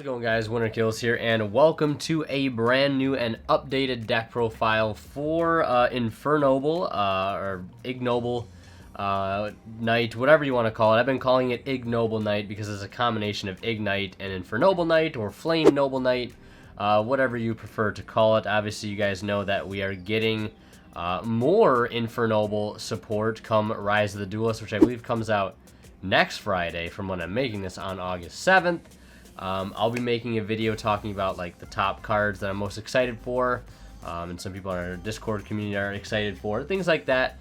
it going, guys? Winter Kills here, and welcome to a brand new and updated deck profile for Infernoble, or Ignoble Knight, whatever you want to call it. I've been calling it Ignoble Knight because it's a combination of Igknight and Infernoble Knight, or Flame Noble Knight, whatever you prefer to call it. Obviously, you guys know that we are getting more Infernoble support come Rise of the Duelist, which I believe comes out next Friday from when I'm making this on August 7th. I'll be making a video talking about like the top cards that I'm most excited for, and some people in our Discord community are excited for, things like that,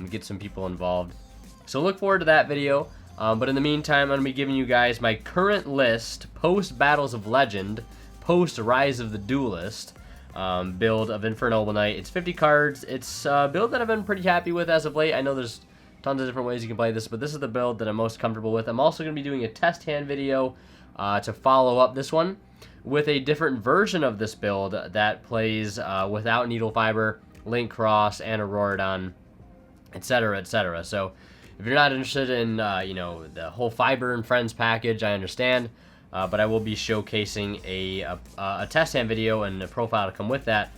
get some people involved. So look forward to that video, but in the meantime, I'm going to be giving you guys my current list, post Battles of Legend, post Rise of the Duelist, build of Infernoble Knight. It's 50 cards. It's a build that I've been pretty happy with as of late. I know there's tons of different ways you can play this, but this is the build that I'm most comfortable with. I'm also going to be doing a test hand video to follow up this one with a different version of this build that plays without Needle Fiber, Link Cross, and Auroradon, etc., etc. So if you're not interested in you know, the whole Fiber and Friends package, I understand, but I will be showcasing a test hand video and a profile to come with that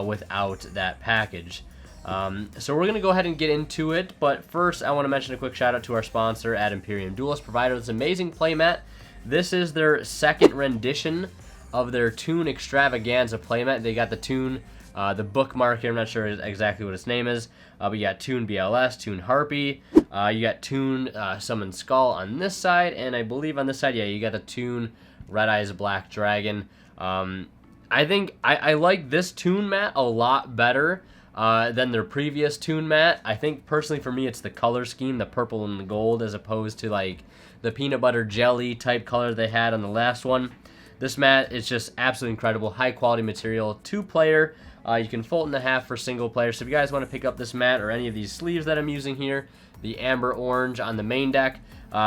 without that package. So we're going to go ahead and get into it, but first I want to mention a quick shout out to our sponsor at Imperium Duelist, provider this amazing playmat. This is their second rendition of their Toon Extravaganza playmat. They got the Toon, the bookmark here, I'm not sure exactly what its name is, but you got Toon BLS, Toon Harpy, you got Toon Summon Skull on this side, and I believe on this side, yeah, you got the Toon Red Eyes Black Dragon. I think I like this Toon mat a lot better than their previous Toon mat. I think personally for me it's the color scheme, the purple and the gold, as opposed to like the peanut butter jelly type color they had on the last one. This mat is just absolutely incredible, high quality material, 2-player. You can fold it in half for single player. So if you guys want to pick up this mat or any of these sleeves that I'm using here, the amber orange on the main deck,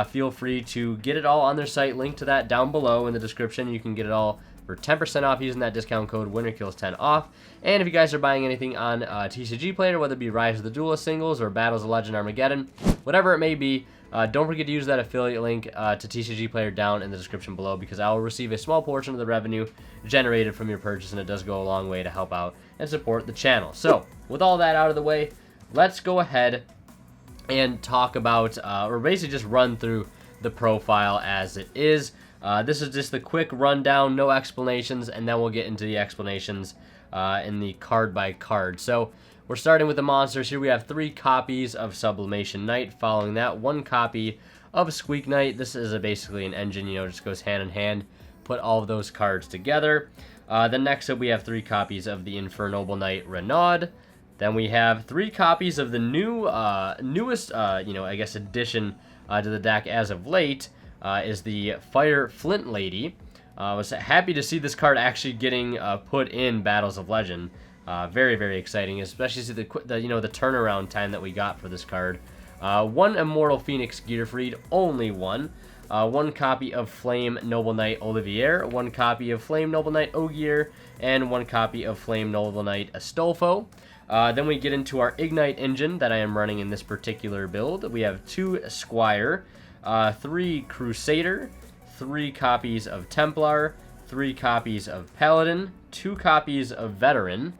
feel free to get it all on their site. Link to that down below in the description. You can get it all for 10% off using that discount code WinterKills10OFF. And if you guys are buying anything on TCG Player, whether it be Rise of the Duelist singles or Battles of Legend Armageddon, whatever it may be, don't forget to use that affiliate link to TCG Player down in the description below, because I will receive a small portion of the revenue generated from your purchase, and it does go a long way to help out and support the channel. So, with all that out of the way, let's go ahead and talk about, or basically just run through the profile as it is. This is just the quick rundown, no explanations, and then we'll get into the explanations in the card by card. So we're starting with the monsters. Here we have 3 copies of Sublimation Knight. Following that, 1 copy of Squeak Knight. This is basically an engine, you know, just goes hand in hand. Put all of those cards together. Then next up we have 3 copies of the Infernoble Knight Renaud. Then we have 3 copies of the newest, you know, I guess addition to the deck as of late. Is the Fire Flint Lady. I was happy to see this card actually getting put in Battles of Legend. Very, very exciting, especially see the you know, the turnaround time that we got for this card. 1 Immortal Phoenix Gearfried, only 1. 1 copy of Flame Noble Knight Olivier, 1 copy of Flame Noble Knight Ogier, and 1 copy of Flame Noble Knight Astolfo. Then we get into our Igknight engine that I am running in this particular build. We have 2 Squire, 3 Crusader, 3 copies of Templar, 3 copies of Paladin, 2 copies of Veteran.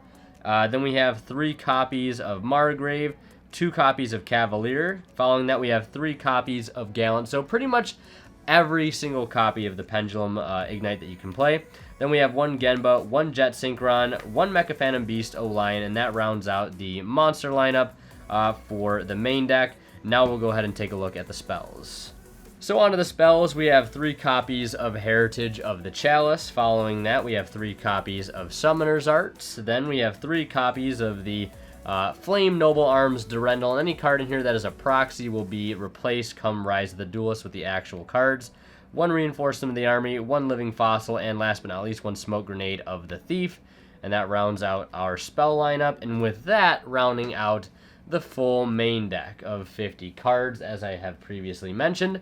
Then we have 3 copies of Margrave, 2 copies of Cavalier. Following that, we have 3 copies of Gallant. So pretty much every single copy of the Pendulum Igknight that you can play. Then we have 1 Genba, 1 Jet Synchron, 1 Mecha Phantom Beast O-Lion, and that rounds out the monster lineup for the main deck. Now we'll go ahead and take a look at the spells. So on to the spells, we have 3 copies of Heritage of the Chalice. Following that, we have 3 copies of Summoner's Arts. Then we have 3 copies of the Flame Noble Arms Durendal. Any card in here that is a proxy will be replaced come Rise of the Duelist with the actual cards. 1 Reinforcement of the Army, 1 Living Fossil, and last but not least, 1 Smoke Grenade of the Thief. And that rounds out our spell lineup. And with that, rounding out the full main deck of 50 cards, as I have previously mentioned.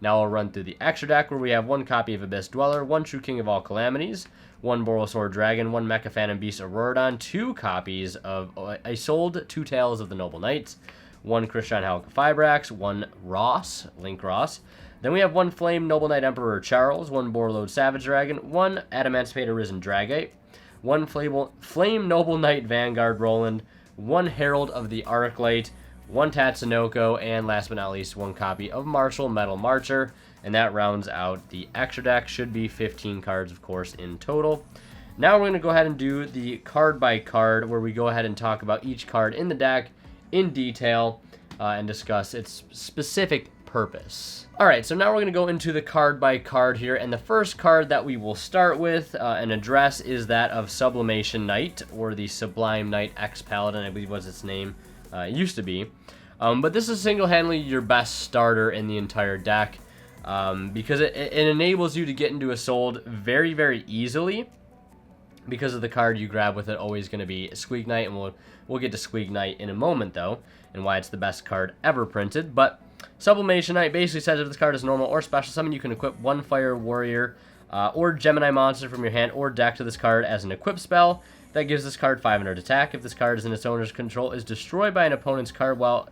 Now I'll run through the extra deck, where we have 1 copy of Abyss Dweller, 1 True King of All Calamities, 1 Borosaur Dragon, 1 Mecha Phantom Beast Auroradon, 2 copies of Isolde, 2 Tales of the Noble Knights, 1 Christian Halka Fibrax, 1 Ross, Link Ross, Then we have 1 Flame Noble Knight Emperor Charles, 1 Borlode Savage Dragon, 1 Adamancipator Risen Dragite, 1 Flame Noble Knight Vanguard Roland, 1 Herald of the Arclight, 1 Tatsunoko, and last but not least, 1 copy of Martial Metal Marcher. And that rounds out the extra deck. Should be 15 cards, of course, in total. Now we're going to go ahead and do the card by card, where we go ahead and talk about each card in the deck in detail and discuss its specific purpose. Alright, so now we're going to go into the card by card here, and the first card that we will start with and address is that of Sublimation Knight, or the Sublime Knight X Paladin, I believe was its name. It used to be. But this is single-handedly your best starter in the entire deck, because it enables you to get into a sold very, very easily, because of the card you grab with it always going to be Igknight, and we'll get to Igknight in a moment, though, and why it's the best card ever printed. But Sublimation Knight basically says if this card is normal or special summon, you can equip 1 Fire Warrior or Gemini monster from your hand or deck to this card as an equip spell. That gives this card 500 attack. If this card is in its owner's control, is destroyed by an opponent's card while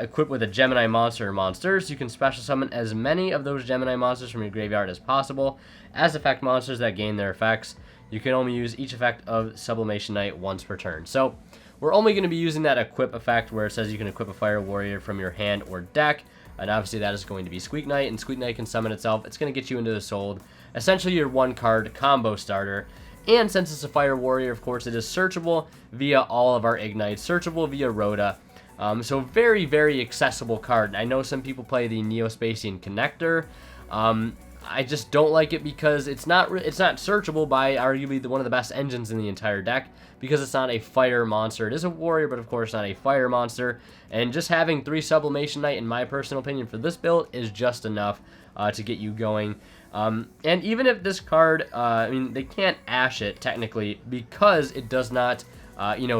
equipped with a Gemini monster or monsters, you can special summon as many of those Gemini monsters from your graveyard as possible as effect monsters that gain their effects. You can only use each effect of Sublimation Knight once per turn. So we're only going to be using that equip effect where it says you can equip a Fire Warrior from your hand or deck. And obviously that is going to be Igknight, and Igknight can summon itself. It's going to get you into the sold. Essentially your 1-card combo starter. And since it's a Fire Warrior, of course, it is searchable via all of our Ignites, searchable via Rhoda. So very, very accessible card. I know some people play the Neospatian Connector. I just don't like it because it's not searchable by arguably one of the best engines in the entire deck, because it's not a fire monster. It is a warrior, but of course not a fire monster. And just having 3 Sublimation Knight, in my personal opinion, for this build is just enough to get you going. And even if this card, I mean, they can't ash it technically because it does not,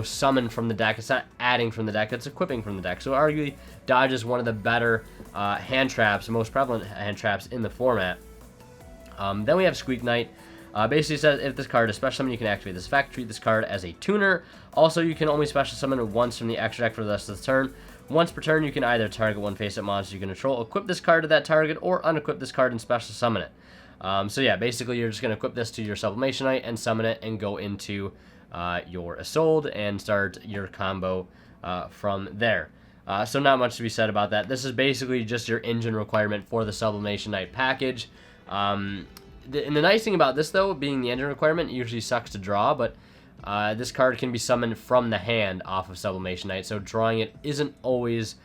summon from the deck. It's not adding from the deck. It's equipping from the deck. So arguably, Dodge is one of the better hand traps, most prevalent hand traps in the format. Then we have Igknight. Basically says if this card is special summon, you can activate this effect. Treat this card as a tuner. Also, you can only special summon it once from the extra deck for the rest of the turn. Once per turn, you can either target 1 face-up monster you can control, equip this card to that target, or unequip this card and special summon it. So yeah, basically you're just going to equip this to your Sublimation Knight and summon it and go into your Isolde and start your combo from there. So not much to be said about that. This is basically just your engine requirement for the Sublimation Knight package. And the nice thing about this, though, being the engine requirement, it usually sucks to draw, but this card can be summoned from the hand off of Sublimation Knight, so drawing it isn't always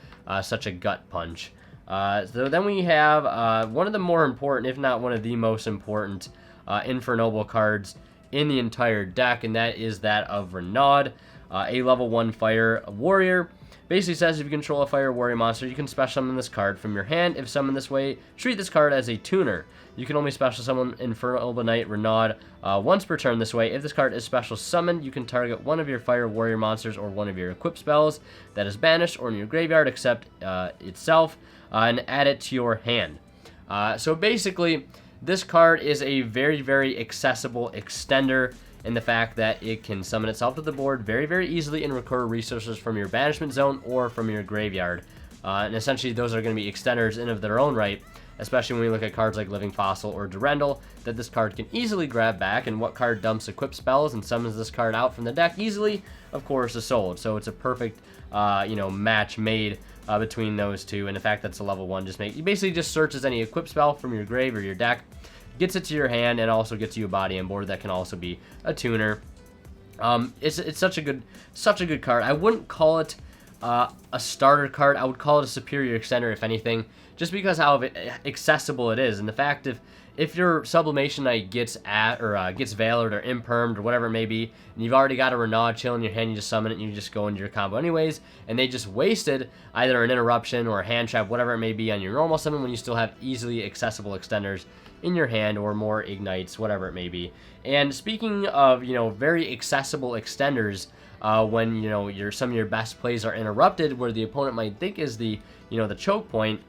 such a gut punch. So then we have one of the more important, if not one of the most important, Infernoble cards in the entire deck, and that is that of Renaud, a level 1 Fire Warrior. Basically says if you control a Fire Warrior monster, you can special summon this card from your hand. If summoned this way, treat this card as a tuner. You can only special summon Infernoble Knight Renaud once per turn this way. If this card is special summoned, you can target one of your Fire Warrior monsters or one of your equipped spells that is banished or in your graveyard except itself, and add it to your hand. So basically, this card is a very, very accessible extender in the fact that it can summon itself to the board very, very easily and recur resources from your banishment zone or from your graveyard. And essentially, those are going to be extenders in of their own right, especially when we look at cards like Living Fossil or Durendal, that this card can easily grab back. And what card dumps equipped spells and summons this card out from the deck easily? Of course, Isolde. So it's a perfect, match made between those two. And the fact that it's a level 1 you basically just searches any equipped spell from your grave or your deck, gets it to your hand, and also gets you a body on board that can also be a tuner. It's such a good card. I wouldn't call it a starter card. I would call it a superior extender, if anything, just because how accessible it is, and the fact if your Sublimation Knight gets Veilered or Impermed or whatever it may be, and you've already got a Renaud chill in your hand, you just summon it and you just go into your combo anyways, and they just wasted either an interruption or a hand trap, whatever it may be, on your normal summon when you still have easily accessible extenders in your hand or more Ignites, whatever it may be. And speaking of, very accessible extenders, when, some of your best plays are interrupted where the opponent might think is the choke point,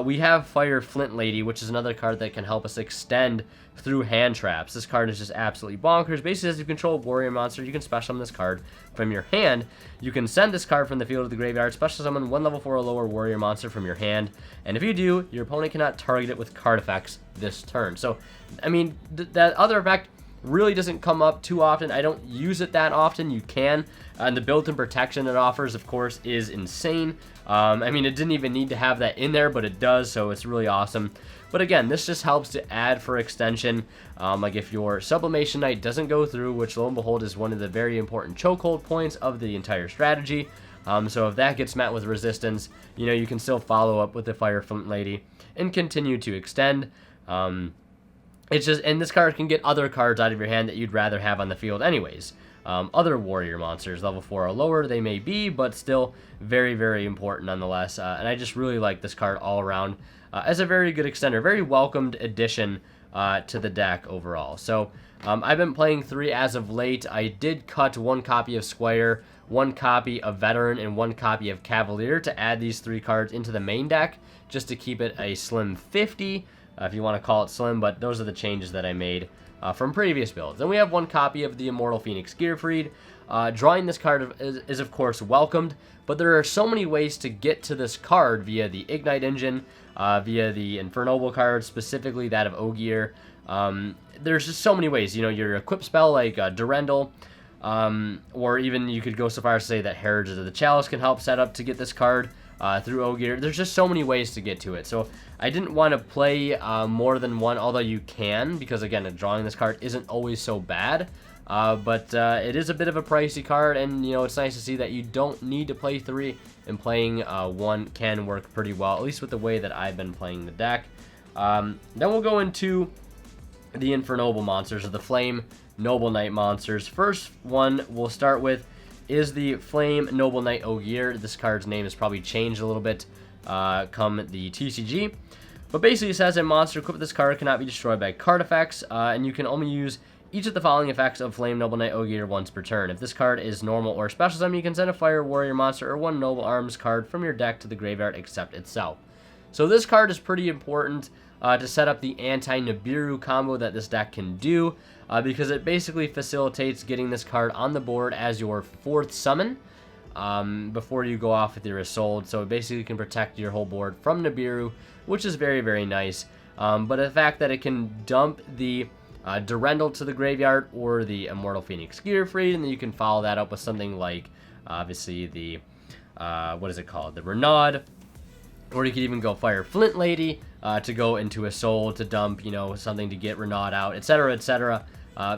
we have Fire Flint Lady, which is another card that can help us extend through hand traps. This card is just absolutely bonkers. Basically, as you control a warrior monster, you can special summon this card from your hand. You can send this card from the field to the graveyard, special summon 1 level 4 or lower warrior monster from your hand, and if you do, your opponent cannot target it with card effects this turn. So, I mean, that other effect really doesn't come up too often. I don't use it that often. You can, and the built-in protection it offers, of course, is insane. I mean, it didn't even need to have that in there, but it does, so it's really awesome. But again, this just helps to add for extension. Like if your Sublimation Knight doesn't go through, which lo and behold is one of the very important chokehold points of the entire strategy. So if that gets met with resistance, you know, you can still follow up with the Fire Flint Lady and continue to extend. It's just, and this card can get other cards out of your hand that you'd rather have on the field anyways. Other warrior monsters, level 4 or lower, they may be, but still very, very important nonetheless. And I just really like this card all around as a very good extender, very welcomed addition to the deck overall. So I've been playing 3 as of late. I did cut 1 copy of Squire, 1 copy of Veteran, and 1 copy of Cavalier to add these 3 cards into the main deck, just to keep it a slim 50, if you want to call it slim, but those are the changes that I made from previous builds. Then we have 1 copy of the Immortal Phoenix Gearfried. Drawing this card is of course welcomed, but there are so many ways to get to this card via the Igknight engine, via the Infernoble card, specifically that of Ogier. There's just so many ways. You know, your equip spell like Durendal, or even you could go so far as to say that Heritage of the Chalice can help set up to get this card through Ogier. There's just so many ways to get to it. So I didn't want to play more than 1, although you can, because again, drawing this card isn't always so bad. But it is a bit of a pricey card, and you know, it's nice to see that you don't need to play 3, and playing 1 can work pretty well, at least with the way that I've been playing the deck. Then we'll go into the Infernoble monsters, or the Flame Noble Knight monsters. First one we'll start with is the Flame Noble Knight Ogier. This card's name has probably changed a little bit come the TCG. But basically it says a monster equipped with this card cannot be destroyed by card effects, and you can only use each of the following effects of Flame Noble Knight Ogier once per turn. If this card is normal or special summon, you can send a Fire Warrior monster or 1 Noble Arms card from your deck to the graveyard except itself. So this card is pretty important to set up the anti-Nibiru combo that this deck can do, because it basically facilitates getting this card on the board as your 4th summon before you go off with your Isolde. So it basically can protect your whole board from Nibiru, which is very, very nice. But the fact that it can dump the Durendal to the graveyard or the Immortal Phoenix Gearfried, and then you can follow that up with something like, obviously, the, what is it called? The Renaud. Or you could even go Fire Flint Lady to go into Isolde to dump, you know, something to get Renaud out, etc., etc.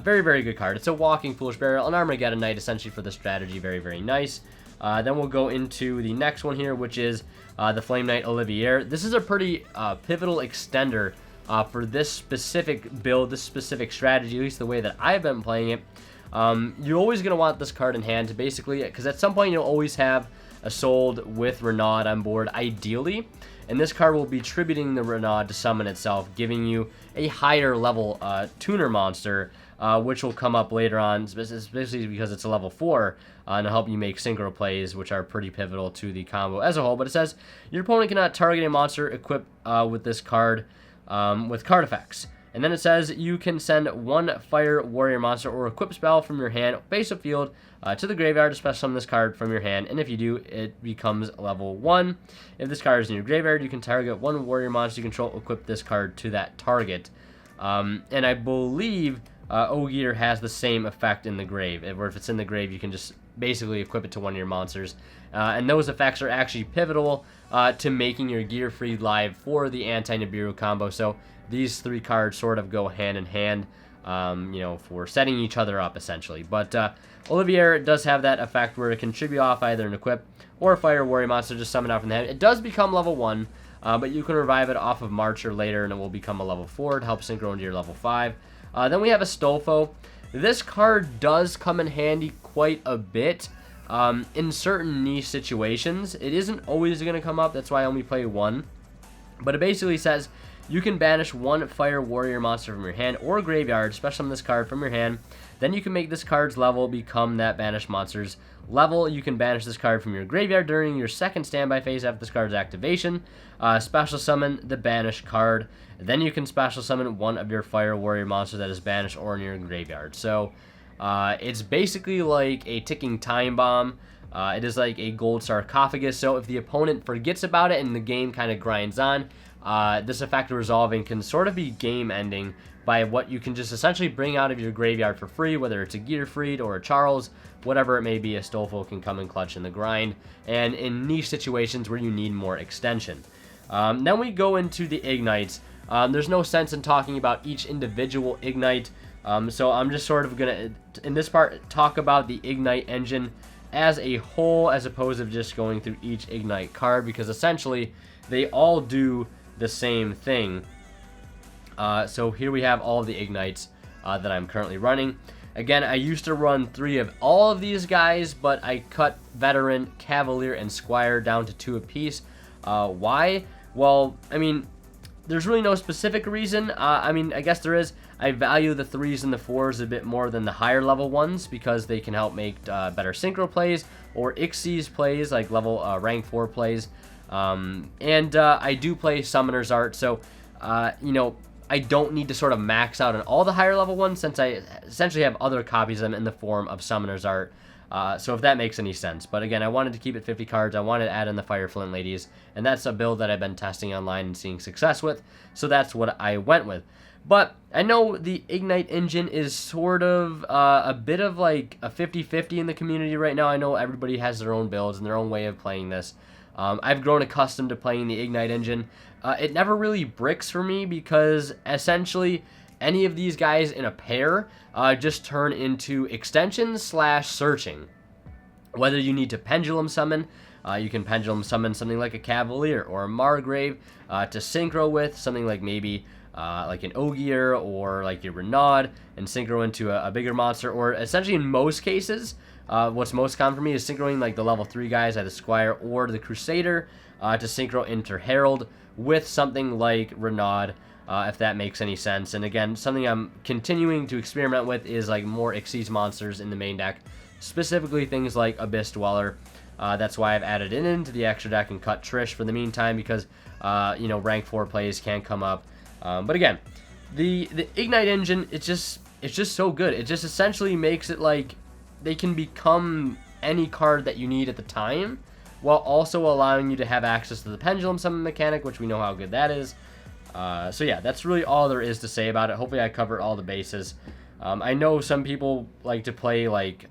Very, very good card. It's a walking Foolish Burial, an Armageddon Knight, essentially, for the strategy. Very, very nice. Then we'll go into the next one here, which is the Flame Knight Olivier. This is a pretty pivotal extender for this specific build, this specific strategy, at least the way that I've been playing it. You're always going to want this card in hand to basically, because at some point you'll always have Isolde with Renaud on board, ideally. And this card will be tributing the Renaud to summon itself, giving you a higher level tuner monster, which will come up later on, especially because it's a level 4, and help you make synchro plays, which are pretty pivotal to the combo as a whole. But it says, your opponent cannot target a monster equipped with this card with card effects. And then it says you can send 1 Fire Warrior monster or equip spell from your hand, face of field, to the graveyard to special summon this card from your hand, and if you do, it becomes level 1. If this card is in your graveyard, you can target 1 warrior monster you control, equip this card to that target. And I believe Ogier has the same effect in the grave, or if it's in the grave, you can just basically equip it to 1 of your monsters. And those effects are actually pivotal to making your Gearfried live for the anti-Nibiru combo, so these 3 cards sort of go hand in hand, you know, for setting each other up, essentially. But Olivier does have that effect where it can tribute off either an equip or a Fire Warrior monster just summoned out from the hand. It does become level 1, but you can revive it off of March or later, and it will become a level 4 to help synchro into your level 5. Then we have Astolfo. This card does come in handy quite a bit in certain niche situations. It isn't always going to come up, that's why I only play 1. But it basically says you can banish 1 Fire Warrior monster from your hand or graveyard, special summon this card from your hand. then you can make this card's level become that banished monster's level. You can banish this card from your graveyard during your second standby phase after this card's activation. Special summon the banished card. Then you can special summon one of your Fire Warrior monsters that is banished or in your graveyard. So it's basically like a ticking time bomb. It is like a gold sarcophagus, so if the opponent forgets about it and the game kind of grinds on, this effect resolving can sort of be game ending by what you can just essentially bring out of your graveyard for free, whether it's a Gearfried or a Charles, whatever it may be. A Stolfo can come and clutch in the grind, and in niche situations where you need more extension. Then we go into the Ignites. There's no sense in talking about each individual Ignite, so I'm just sort of going to, in this part, talk about the Ignite engine as a whole, as opposed to just going through each Ignite card, because essentially they all do the same thing. So here we have all of the Ignites that I'm currently running. Again, I used to run 3 of all of these guys, but I cut Veteran, Cavalier, and Squire down to 2 apiece. Why? Well, I mean, there's really no specific reason. I mean, I guess there is. I value the 3s and the 4s a bit more than the higher level ones because they can help make better synchro plays or Ixie's plays, like level rank 4 plays. I do play Summoner's Art, so, you know, I don't need to sort of max out on all the higher level ones since I essentially have other copies of them in the form of Summoner's Art. So if that makes any sense. But again, I wanted to keep it 50 cards. I wanted to add in the Fire Flint Ladies, and that's a build that I've been testing online and seeing success with, so that's what I went with. But I know the Ignite engine is sort of a bit of like a 50-50 in the community right now. I know everybody has their own builds and their own way of playing this. I've grown accustomed to playing the Ignite engine. It never really bricks for me because essentially any of these guys in a pair just turn into extensions / searching. Whether you need to pendulum summon, you can pendulum summon something like a Cavalier or a Margrave to synchro with something like maybe like an Ogier or like your Renaud and synchro into a bigger monster. Or essentially in most cases, what's most common for me is synchroing like the level 3 guys, either Squire or the Crusader, to synchro into Herald with something like Renaud, if that makes any sense. And again, something I'm continuing to experiment with is like more Xyz monsters in the main deck, specifically things like Abyss Dweller. That's why I've added it into the extra deck and cut Trish for the meantime, because you know, rank 4 plays can come up. But again, the Ignite engine, it's just so good. It just essentially makes it like they can become any card that you need at the time, while also allowing you to have access to the pendulum summon mechanic, which we know how good that is. So yeah, that's really all there is to say about it. Hopefully I covered all the bases. I know some people like to play like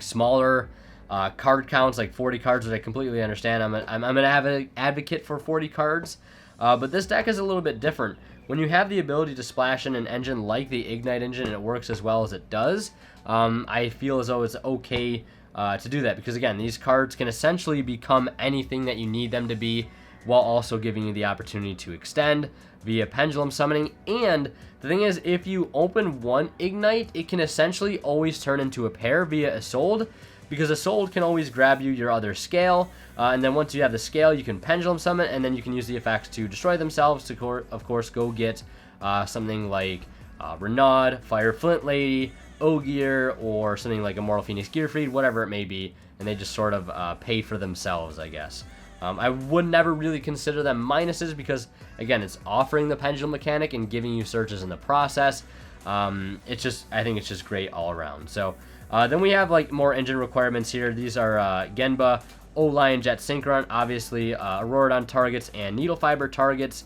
smaller card counts, like 40 cards, which I completely understand. I'm an advocate for 40 cards, but this deck is a little bit different. When you have the ability to splash in an engine like the Ignite engine and it works as well as it does, I feel as though it's okay to do that, because again, these cards can essentially become anything that you need them to be, while also giving you the opportunity to extend via pendulum summoning. And the thing is, if you open one Ignite, it can essentially always turn into a pair via Isolde, because Isolde can always grab you your other scale, and then once you have the scale, you can pendulum summon, and then you can use the effects to destroy themselves to, of course, go get something like Renaud, Fire Flint Lady, Ogier, or something like Immortal Phoenix Gearfried, whatever it may be, and they just sort of pay for themselves, I guess. I would never really consider them minuses because, again, it's offering the pendulum mechanic and giving you searches in the process. I think it's just great all around. So then we have like more engine requirements here. These are Genba, O-Lion Jet Synchron, obviously Auroradon targets and Needle Fiber targets.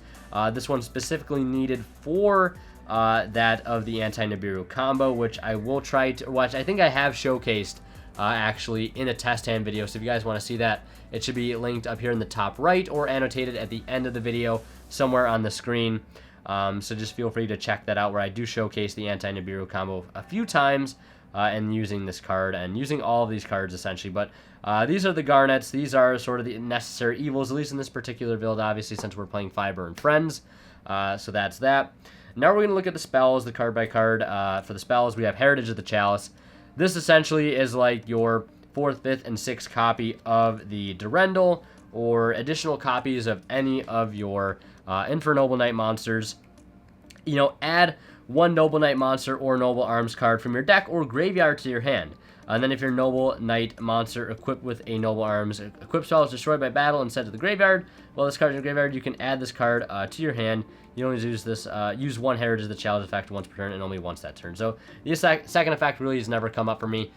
This one's specifically needed for that of the Anti-Nibiru combo, which I will try to watch. I think I have showcased actually in a test hand video, so if you guys want to see that, it should be linked up here in the top right or annotated at the end of the video somewhere on the screen. So just feel free to check that out, where I do showcase the Anti-Nibiru combo a few times and using this card and using all of these cards essentially. But these are the Garnets. These are sort of the necessary evils, at least in this particular build, obviously, since we're playing Fiber and Friends. So that's that. Now we're going to look at the spells, the card by card. For the spells, we have Heritage of the Chalice. This essentially is like your 4th, 5th, and 6th copy of the Durendal, or additional copies of any of your Infernoble Knight monsters. You know, add one Noble Knight monster or Noble Arms card from your deck or graveyard to your hand. And then if your Noble Knight monster equipped with a Noble Arms equipped spell is destroyed by battle and sent to the graveyard, well, this card in your graveyard, you can add this card to your hand. You only use this, use one Heritage of the Challenge effect once per turn and only once that turn. So the second effect really has never come up for me.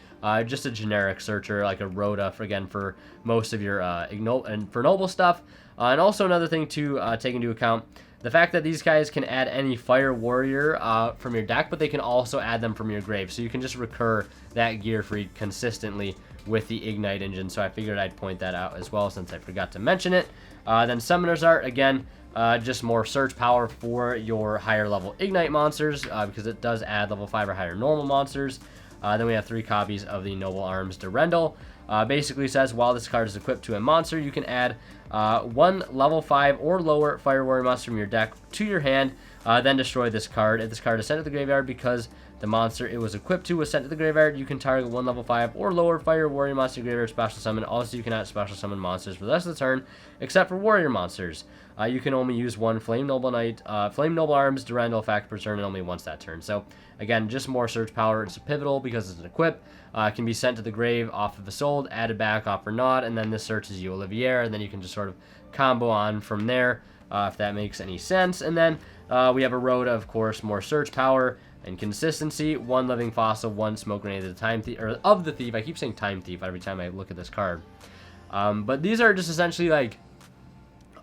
Just a generic searcher, like a Rhoda, for most of your Infernoble stuff. And also another thing to take into account, the fact that these guys can add any Fire Warrior from your deck, but they can also add them from your grave. So you can just recur that Gearfried consistently with the Igknight engine. So I figured I'd point that out as well since I forgot to mention it. Then Summoner's Art, again, just more search power for your higher level Igknight monsters because it does add level 5 or higher normal monsters. Then we have 3 copies of the Noble Arms Durendal. Basically says while this card is equipped to a monster, you can add one level 5 or lower Fire Warrior monster from your deck to your hand, then destroy this card. If this card is sent to the graveyard because the monster it was equipped to was sent to the graveyard, you can target one level 5 or lower Fire Warrior monster graveyard special summon. Also, you cannot special summon monsters for the rest of the turn, except for Warrior monsters. You can only use one Flame Noble Arms Durendal effect per turn and only once that turn. So again, just more search power. It's pivotal because it's an equip. It can be sent to the grave off of Isolde, added back off or not, and then this searches you Olivier, and then you can just sort of combo on from there, if that makes any sense. And then we have a Rhoda, of course, more search power and consistency. One Living Fossil, one Smoke Grenade of the Time Thief, or of the Thief. I keep saying Time Thief every time I look at this card. But these are just essentially like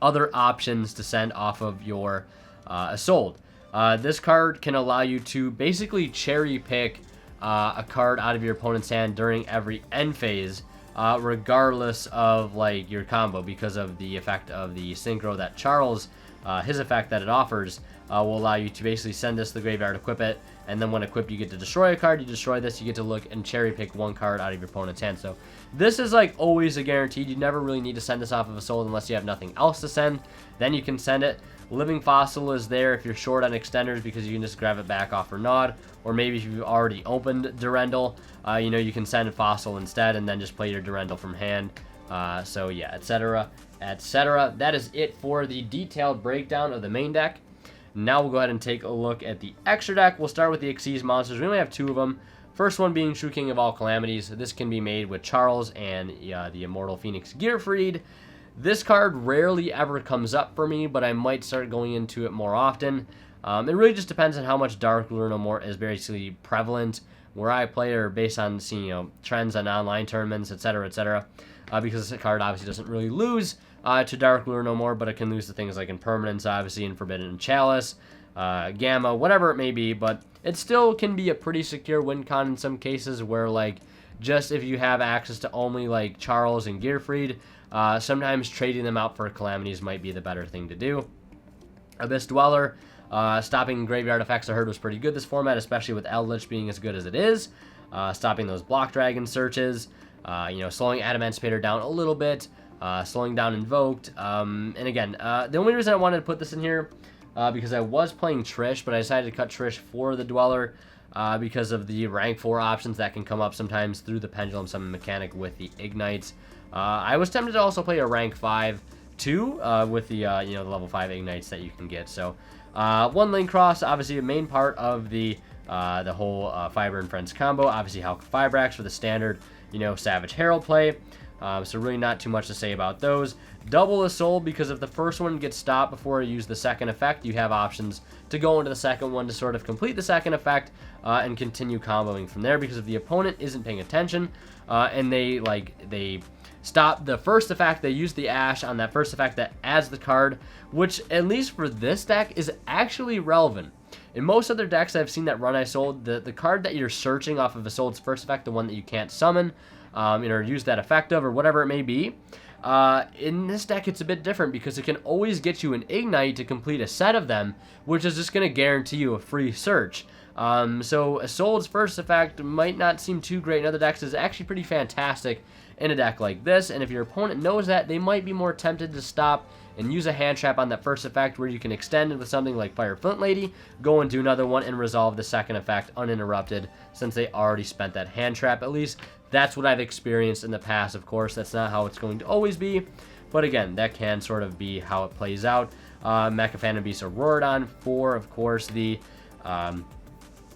other options to send off of your Isolde. This card can allow you to basically cherry pick a card out of your opponent's hand during every end phase, regardless of like your combo, because of the effect of the synchro that Charles, his effect that it offers, will allow you to basically send this to the graveyard, equip it, and then when equipped you get to destroy a card. You destroy this, you get to look and cherry pick one card out of your opponent's hand. So this is like always a guaranteed. You never really need to send this off of Isolde unless you have nothing else to send. Then you can send it. Living Fossil is there if you're short on extenders because you can just grab it back off or nod. Or maybe if you've already opened Durendal, you can send Fossil instead and then just play your Durendal from hand. So yeah, etc., etc. That is it for the detailed breakdown of the main deck. Now we'll go ahead and take a look at the extra deck. We'll start with the Xyz monsters. We only have 2 of them. First one being True King of All Calamities. This can be made with Charles and the Immortal Phoenix Gearfried. This card rarely ever comes up for me, but I might start going into it more often. It really just depends on how much Dark Ruler No More is basically prevalent where I play, or based on seeing trends on online tournaments, etc., etc. Because this card obviously doesn't really lose to Dark Ruler No More, but it can lose to things like Impermanence, obviously, and Forbidden Chalice, Gamma, whatever it may be. But it still can be a pretty secure win con in some cases where, like, just if you have access to only like Charles and Gearfried, sometimes trading them out for Calamities might be the better thing to do. Abyss Dweller, stopping graveyard effects I heard was pretty good this format, especially with Eldritch being as good as it is. Stopping those Block Dragon searches, slowing Adamancipator down a little bit, slowing down Invoked. And again, the only reason I wanted to put this in here, because I was playing Trish, but I decided to cut Trish for the Dweller, because of the rank 4 options that can come up sometimes through the Pendulum Summon mechanic with the Ignites. I was tempted to also play a rank 5 too, with the the level 5 Ignites that you can get. So one Link Cross, obviously a main part of the whole Fiber and Friends combo. Obviously Halka Fibrax for the standard Savage Herald play. So really not too much to say about those. Double Isolde, because if the first one gets stopped before you use the second effect, you have options to go into the second one to sort of complete the second effect and continue comboing from there, because if the opponent isn't paying attention and they stop the first effect, they use the Ash on that first effect that adds the card, which at least for this deck is actually relevant. In most other decks I've seen that run Isolde, the card that you're searching off of Isolde's first effect, the one that you can't summon, use that effect of, or whatever it may be. In this deck, it's a bit different because it can always get you an Ignite to complete a set of them, which is just going to guarantee you a free search. So Isolde's first effect might not seem too great in other decks. It's actually pretty fantastic in a deck like this, and if your opponent knows that, they might be more tempted to stop and use a hand trap on that first effect, where you can extend it with something like Fire Flint Lady, go and do another one, and resolve the second effect uninterrupted, since they already spent that hand trap. At least that's what I've experienced in the past. Of course, that's not how it's going to always be, but again, that can sort of be how it plays out. Mecha Phantom Beast Auroradon for, of course, the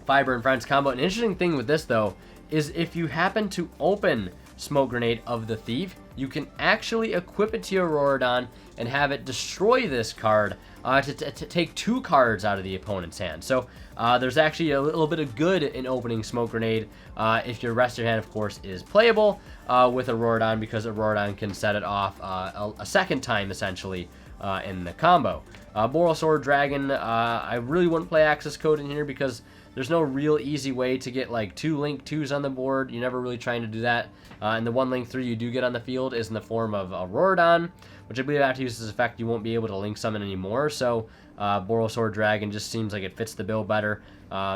Fiber and Friends combo. An interesting thing with this, though, is if you happen to open Smoke Grenade of the Thief, you can actually equip it to your Auroradon and have it destroy this card to take 2 cards out of the opponent's hand. So there's actually a little bit of good in opening Smoke Grenade if your rest of your hand, of course, is playable with Auroradon, because Auroradon can set it off a second time, essentially, in the combo. Borosword Dragon, I really wouldn't play Access Code in here because there's no real easy way to get like 2 Link 2s on the board. You're never really trying to do that. And the 1 Link 3 you do get on the field is in the form of Auroradon, which I believe after you use this effect you won't be able to Link Summon anymore. So Borosword Dragon just seems like it fits the bill better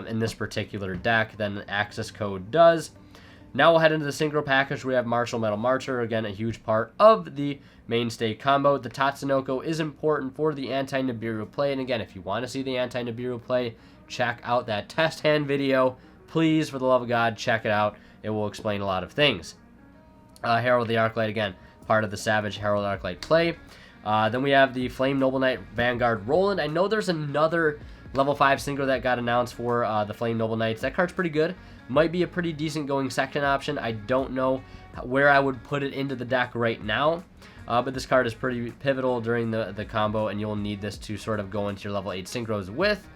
in this particular deck than Access Code does. Now we'll head into the Synchro package. We have Martial Metal Marcher, again a huge part of the mainstay combo. The Tatsunoko is important for the anti-Nibiru play, and again, if you want to see the anti-Nibiru play, check out that test hand video. Please, for the love of God, check it out. It will explain a lot of things. Herald the Arclight, again, part of the Savage Herald Arclight play. Then we have the Flame Noble Knight Vanguard Roland. I know there's another level 5 synchro that got announced for the Flame Noble Knights. That card's pretty good. Might be a pretty decent going second option. I don't know where I would put it into the deck right now. But this card is pretty pivotal during the combo, and you'll need this to sort of go into your level 8 synchros with.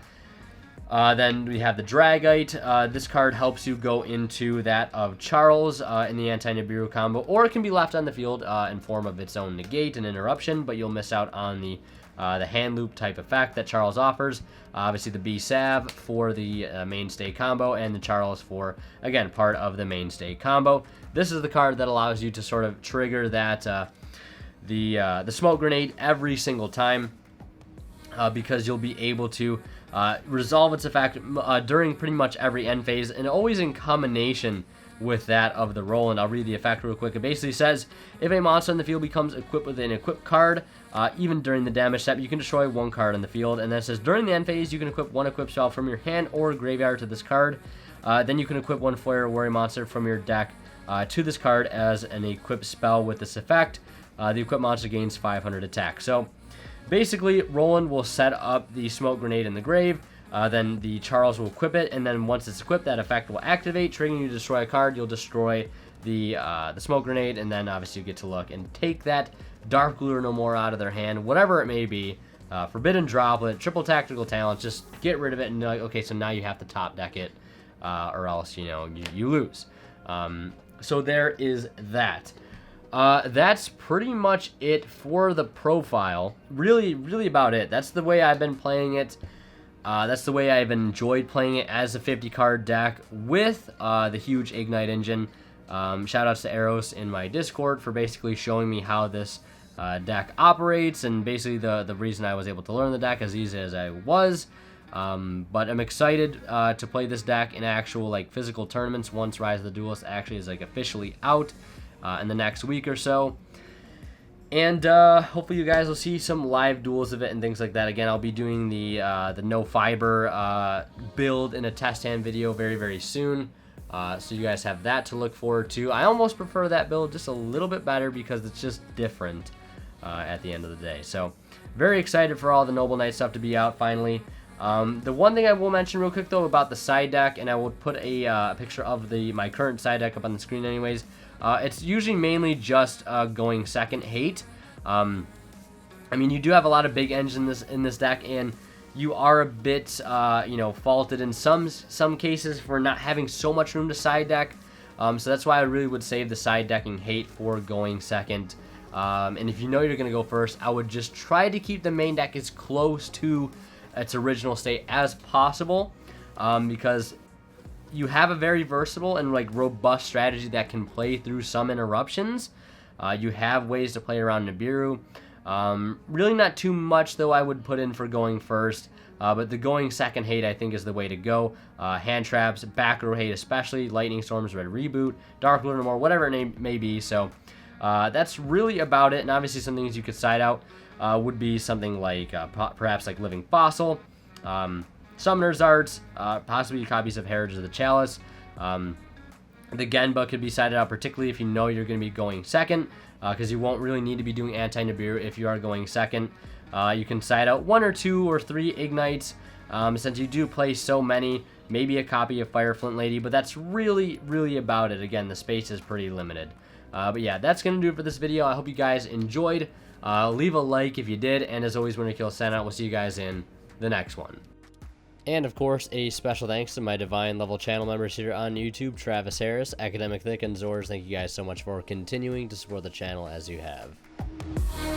Then we have the Dragite. This card helps you go into that of Charles in the anti-Nibiru combo, or it can be left on the field in form of its own negate and interruption, but you'll miss out on the hand loop type effect that Charles offers. Obviously the B-Sav for the mainstay combo, and the Charles for, again, part of the mainstay combo. This is the card that allows you to sort of trigger that the Smoke Grenade every single time, because you'll be able to resolve its effect during pretty much every end phase, and always in combination with that of the Roland. I'll read the effect real quick. It basically says, if a monster in the field becomes equipped with an equipped card, even during the damage step, you can destroy 1 card in the field. And then it says, during the end phase, you can equip 1 equipped spell from your hand or graveyard to this card. Then you can equip 1 Flare Warrior monster from your deck to this card as an equipped spell with this effect. The equipped monster gains 500 attack. So basically, Roland will set up the Smoke Grenade in the grave. Then the Charles will equip it, and then once it's equipped, that effect will activate, triggering you to destroy a card. You'll destroy the Smoke Grenade, and then obviously you get to look and take that Dark Lure No More out of their hand, whatever it may be. Forbidden Droplet, Triple Tactical Talents, just get rid of it, and like, okay, so now you have to top deck it, or else, you know, you lose. So there is that. That's pretty much it for the profile. Really about it. That's the way I've been playing it. That's the way I've enjoyed playing it as a 50-card deck with the huge Igknight engine. Shoutouts to Eros in my Discord for basically showing me how this deck operates, and basically the reason I was able to learn the deck as easy as I was. But I'm excited to play this deck in actual like physical tournaments once Rise of the Duelist actually is like officially out in the next week or so. And hopefully you guys will see some live duels of it and things like that. Again, I'll be doing the no fiber build in a test hand video very soon. So you guys have that to look forward to. I almost prefer that build just a little bit better because it's just different at the end of the day. So very excited for all the Noble Knight stuff to be out finally. The one thing I will mention real quick though about the side deck, and I will put a picture of my current side deck up on the screen anyways. It's usually mainly just going second hate. I mean, you do have a lot of big engines in this deck, and you are a bit, you know, faulted in some cases for not having so much room to side deck. So that's why I really would save the side decking hate for going second. And if you know you're going to go first, I would just try to keep the main deck as close to its original state as possible, because you have a very versatile and like robust strategy that can play through some interruptions. You have ways to play around Nibiru. Really not too much though I would put in for going first, but the going second hate I think is the way to go. Hand traps, back row hate especially, Lightning Storms, Red Reboot, Dark Lure No More, whatever it may be. So that's really about it, and obviously some things you could side out would be something like perhaps like Living Fossil, Summoner's Arts, possibly copies of Heritage of the Chalice. The Genba could be sided out, particularly if you know you're going to be going second, because you won't really need to be doing anti-Nibiru if you are going second. You can side out 1 or 2 or 3 Ignites, since you do play so many. maybe a copy of Fire Flint Lady, but that's really, really about it. Again, the space is pretty limited. But yeah, that's going to do it for this video. I hope you guys enjoyed. Leave a like if you did, and as always, Winter Kill sign out. We'll see you guys in the next one. And of course, a special thanks to my Divine level channel members here on YouTube, Travis Harris, Academic Thick, and Zors. Thank you guys so much for continuing to support the channel as you have.